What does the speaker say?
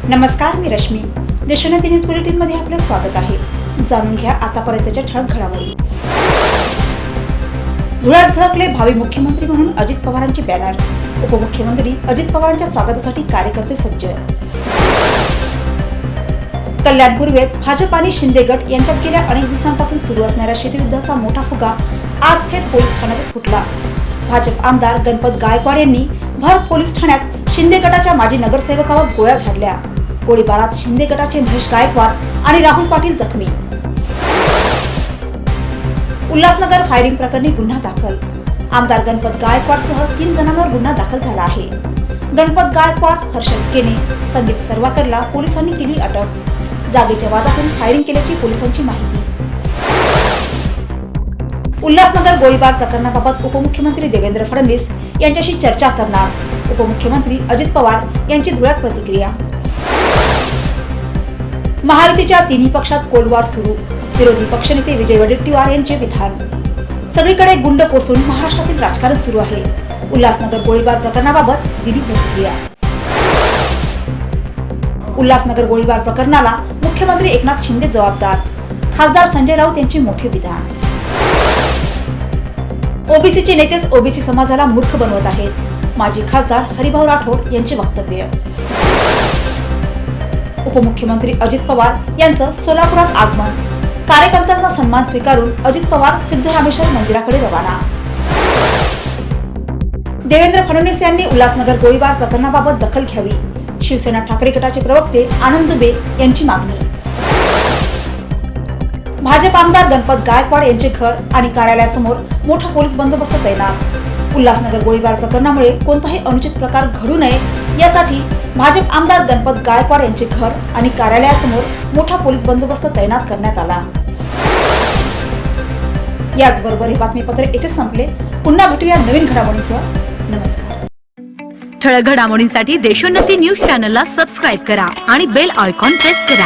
नमस्कार, मी Rashmi. Deshonnati news bulletin मध्ये आपले स्वागत आहे. जाणून घ्या आतापर्यंतच्या ठळक घडामोडी. धुळ्यात झळकले भावी मुख्यमंत्री म्हणून अजित पवारांचे बॅनर. उपमुख्यमंत्री अजित पवारांच्या स्वागतासाठी कार्यकर्ते सज्ज. कल्याण पूर्वेत भाजप आणि शिंदे गट यांच्यात गेल्या अनेक दिवसांपासून सुरू असणाऱ्या शेतीयुद्धाचा मोठा फुगा आज थेट पोलीस ठाण्यातच फुटला. भाजप आमदार गणपत गायकवाड यांनी भर पोलीस ठाण्यात शिंदे गटाच्या माजी नगरसेवकावर गोळ्या झाडल्या. गोळीबारात शिंदे गटाचे महेश गायकवाड आणि राहुल पाटील जखमी. उल्हासनगर फायरिंग प्रकरणी गुन्हा दाखल. आमदार गणपत गायकवाडसह 3 जणांवर गुन्हा दाखल झाला आहे. गणपत गायकवाड, हर्षद केने, संदीप सरवाकरला पोलिसांनी केली अटक. जागेच्या वादातून फायरिंग केल्याची पोलिसांची माहिती. उल्हासनगर गोळीबार प्रकरणाबाबत उपमुख्यमंत्री देवेंद्र फडणवीस यांच्याशी चर्चा करणार. उपमुख्यमंत्री अजित पवार यांची धुळ्यात प्रतिक्रिया. महायुतीच्या तिन्ही पक्षात कोल्डवॉर सुरू. विरोधी पक्षनेते विजय वडेट्टीवार यांचे विधान. सगळीकडे गुंड पोसून महाराष्ट्रातील राजकारण सुरू आहे. उल्हासनगर गोळीबार प्रकरणाबाबत दिली प्रतिक्रिया. उल्हासनगर गोळीबार प्रकरणाला मुख्यमंत्री एकनाथ शिंदे जबाबदार. खासदार संजय राऊत यांचे मोठे विधान. ओबीसीचे नेतेच ओबीसी समाजाला मूर्ख बनवत आहेत. माजी खासदार हरिभाऊ राठोड यांचे वक्तव्य. उपमुख्यमंत्री अजित पवार यांचं सोलापुरात आगमन. कार्यकर्त्यांचा सन्मान स्वीकारून अजित पवार सिद्धरामेश्वर मंदिराकडे रवाना. देवेंद्र फडणवीस यांनी उल्हासनगर गोळीबार प्रकरणाबाबत दखल घ्यावी. शिवसेना ठाकरे गटाचे प्रवक्ते आनंद दुबे यांची मागणी. भाजप आमदार गणपत गायकवाड यांचे घर आणि कार्यालयासमोर मोठा पोलीस बंदोबस्त तैनात. उल्हासनगर गोळीबार प्रकरणामुळे कोणताही अनुचित प्रकार घडू नये यासाठी भाजप आमदार गणपत गायकवाड यांचे घर आणि कार्यालयासमोर मोठा पोलीस बंदोबस्त तैनात करण्यात आला. याचबरोबर हे बातमीपत्र येथेच संपले. पुन्हा भेटूया नवीन घडामोडींसह. नमस्कार. ठळक घडामोडींसाठी देशोन्नती न्यूज चॅनलला सबस्क्राईब करा आणि बेल आयकॉन प्रेस करा.